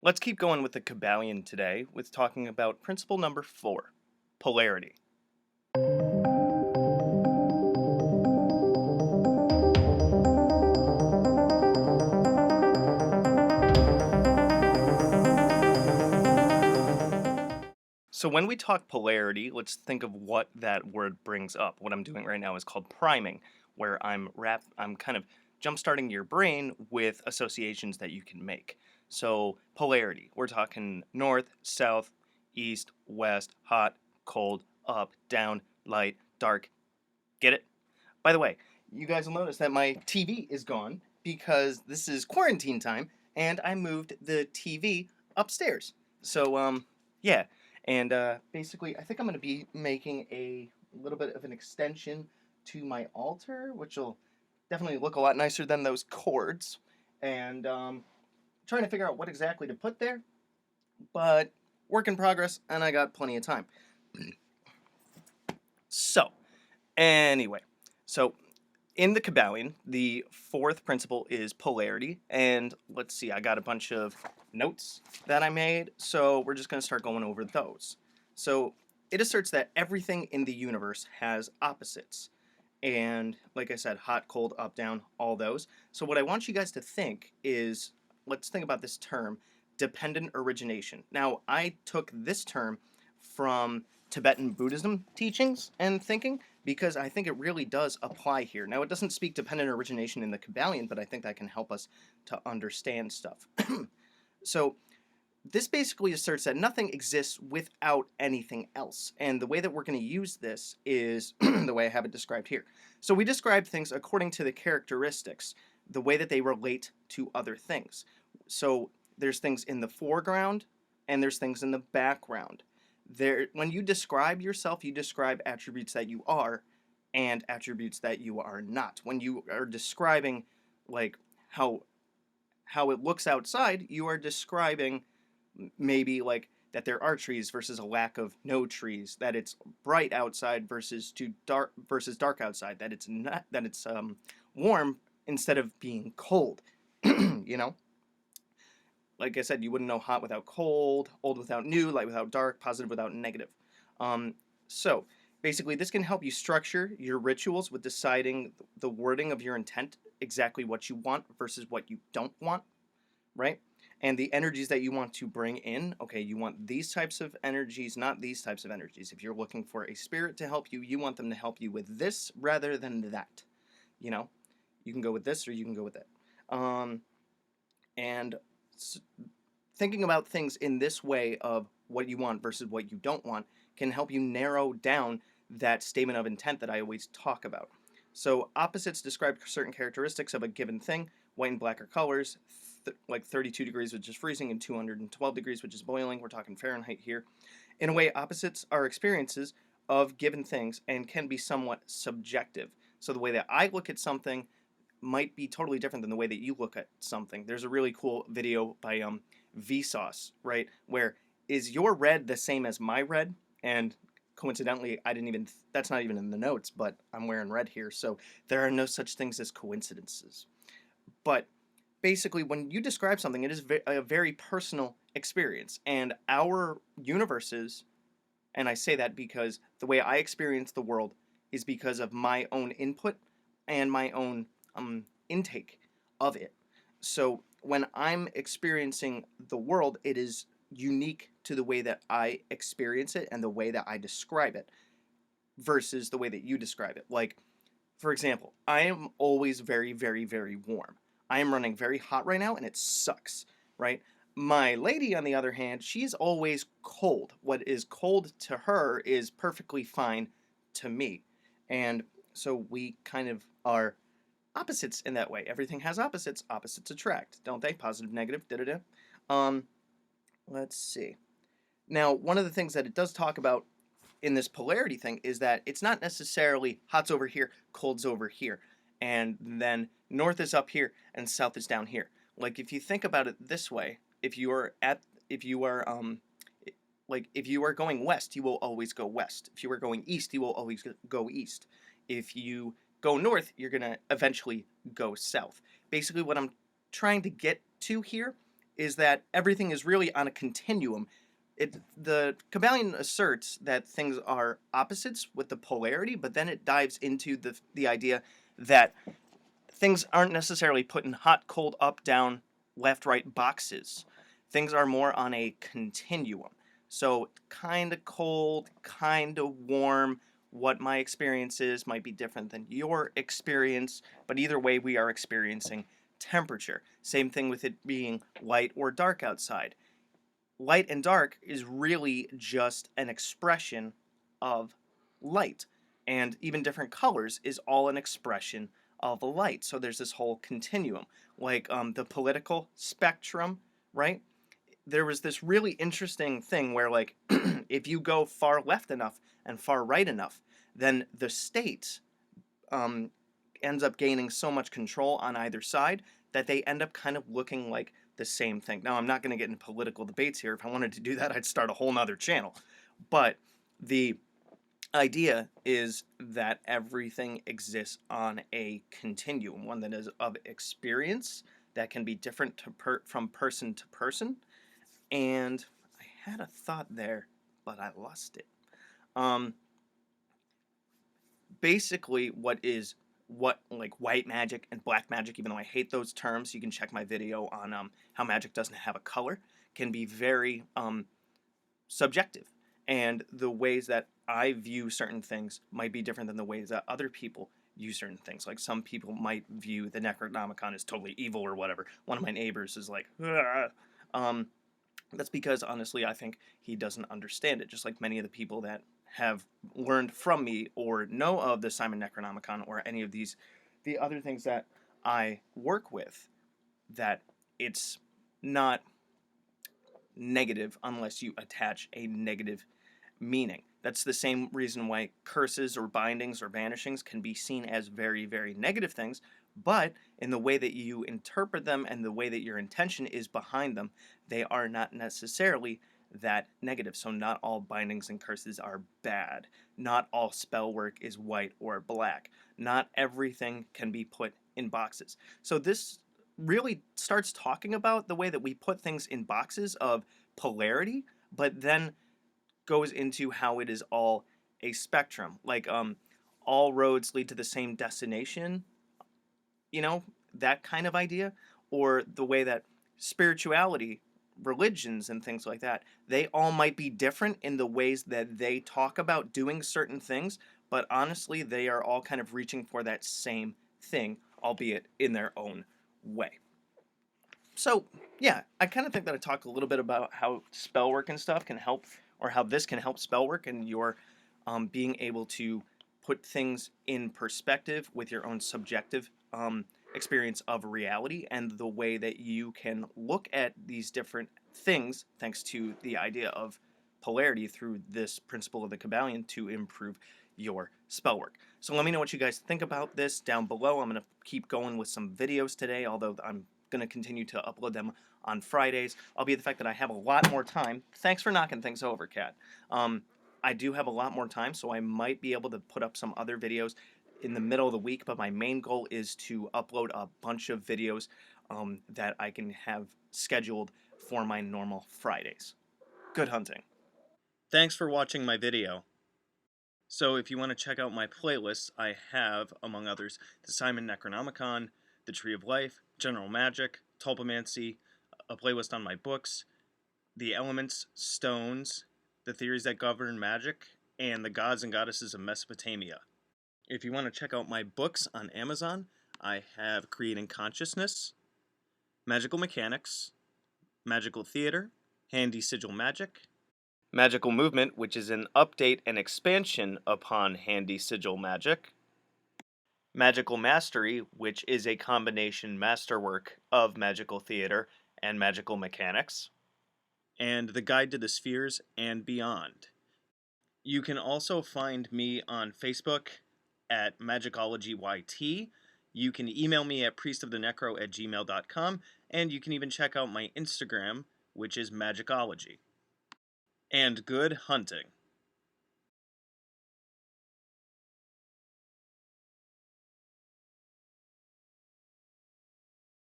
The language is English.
Let's keep going with the Kybalion today with talking about principle number 4, polarity. So when we talk polarity, let's think of what that word brings up. What I'm doing right now is called priming, where I'm kind of jump-starting your brain with associations that you can make. So polarity, we're talking north, south, east, west, hot, cold, up, down, light, dark. Get it? By the way, you guys will notice that my TV is gone because this is quarantine time and I moved the TV upstairs. So, yeah. And basically, I think I'm going to be making a little bit of an extension to my altar, which will definitely look a lot nicer than those cords. And trying to figure out what exactly to put there, but work in progress, and I got plenty of time. So, anyway, so in the Kybalion, the fourth principle is polarity. And let's see, I got a bunch of notes that I made, so we're just going to start going over those. So it asserts that everything in the universe has opposites. And like I said, hot, cold, up, down, all those. So what I want you guys to think is, let's think about this term, dependent origination. Now, I took this term from Tibetan Buddhism teachings and thinking, because I think it really does apply here. Now, it doesn't speak dependent origination in the Kybalion, but I think that can help us to understand stuff. So, this basically asserts that nothing exists without anything else. And the way that we're going to use this is the way I have it described here. So, we describe things according to the characteristics, the way that they relate to other things. So, there's things in the foreground and there's things in the background. When you describe yourself, you describe attributes that you are and attributes that you are not. When you are describing like how it looks outside, you are describing maybe like that there are trees versus a lack of no trees, that it's bright outside versus dark outside, that it's not that it's warm instead of being cold. you know? Like I said, you wouldn't know hot without cold, old without new, light without dark, positive without negative. So basically, this can help you structure your rituals with deciding the wording of your intent, exactly what you want versus what you don't want, right? And the energies that you want to bring in, okay, you want these types of energies, not these types of energies. If you're looking for a spirit to help you, you want them to help you with this rather than that. You know, you can go with this or you can go with that. And thinking about things in this way of what you want versus what you don't want can help you narrow down that statement of intent that I always talk about. So opposites describe certain characteristics of a given thing. White and black are colors, like 32 degrees, which is freezing, and 212 degrees, which is boiling. We're talking Fahrenheit here. In a way, opposites are experiences of given things and can be somewhat subjective. So the way that I look at something might be totally different than the way that you look at something. There's a really cool video by Vsauce, right? Where is your red the same as my red? And coincidentally, that's not even in the notes, but I'm wearing red here, so there are no such things as coincidences. But basically, when you describe something, it is a very personal experience, and our universes, and I say that because the way I experience the world is because of my own input and my own intake of it. So when I'm experiencing the world, it is unique to the way that I experience it and the way that I describe it versus the way that you describe it. Like, for example, I am always very, very, very warm. I am running very hot right now and it sucks, right? My lady, on the other hand, she's always cold. What is cold to her is perfectly fine to me. And so we kind of are opposites in that way. Everything has opposites. Opposites attract, don't they? Positive, negative, da-da-da. Let's see. Now, one of the things that it does talk about in this polarity thing is that it's not necessarily hot's over here, cold's over here, and then north is up here and south is down here. Like if you think about it this way, if you are going west, you will always go west. If you are going east, you will always go east. If you go north, you're going to eventually go south. Basically, what I'm trying to get to here is that everything is really on a continuum. The Kybalion asserts that things are opposites with the polarity, but then it dives into the idea that things aren't necessarily put in hot, cold, up, down, left, right boxes. Things are more on a continuum. So, kind of cold, kind of warm. What my experience is might be different than your experience, but either way, we are experiencing temperature. Same thing with it being light or dark outside. Light and dark is really just an expression of light. And even different colors is all an expression of light. So there's this whole continuum. Like the political spectrum, right? There was this really interesting thing where, like, if you go far left enough and far right enough, then the state um, ends up gaining so much control on either side that they end up kind of looking like the same thing. Now, I'm not going to get into political debates here. If I wanted to do that, I'd start a whole nother channel. But the idea is that everything exists on a continuum, one that is of experience that can be different from person to person. And I had a thought there, but I lost it. Um, Basically, what like white magic and black magic, even though I hate those terms, you can check my video on how magic doesn't have a color, can be very subjective. And the ways that I view certain things might be different than the ways that other people view certain things. Like some people might view the Necronomicon as totally evil or whatever. One of my neighbors is like, "Ugh." That's because honestly, I think he doesn't understand it. Just like many of the people that have learned from me or know of the Simon Necronomicon or any of the other things that I work with, that it's not negative unless you attach a negative meaning. That's the same reason why curses or bindings or banishings can be seen as very, very negative things, but in the way that you interpret them and the way that your intention is behind them, they are not necessarily that negative. So not all bindings and curses are bad. Not all spell work is white or black. Not everything can be put in boxes. So this really starts talking about the way that we put things in boxes of polarity, but then goes into how it is all a spectrum. Like all roads lead to the same destination, you know, that kind of idea, or the way that spirituality, religions and things like that, they all might be different in the ways that they talk about doing certain things, but honestly they are all kind of reaching for that same thing, albeit in their own way. So, yeah, I kind of think that I talk a little bit about how spell work and stuff can help, or how this can help spell work and your being able to put things in perspective with your own subjective experience of reality and the way that you can look at these different things thanks to the idea of polarity through this principle of the Kybalion to improve your spell work. So let me know what you guys think about this down below. I'm going to keep going with some videos today, although I'm going to continue to upload them on Fridays, albeit the fact that I have a lot more time. Thanks for knocking things over, Kat. I do have a lot more time, so I might be able to put up some other videos in the middle of the week, but my main goal is to upload a bunch of videos that I can have scheduled for my normal Fridays. Good hunting. Thanks for watching my video. So if you want to check out my playlists, I have, among others, the Simon Necronomicon, the Tree of Life, General Magic, Tulpamancy, a playlist on my books, the elements, stones, the theories that govern magic, and the gods and goddesses of Mesopotamia. If you want to check out my books on Amazon, I have Creating Consciousness, Magical Mechanics, Magical Theater, Handy Sigil Magic, Magical Movement, which is an update and expansion upon Handy Sigil Magic, Magical Mastery, which is a combination masterwork of Magical Theater and Magical Mechanics, and The Guide to the Spheres and Beyond. You can also find me on Facebook at Magickology YT. You can email me at priestofthenecro@gmail.com, and you can even check out my Instagram, which is Magickology. And good hunting.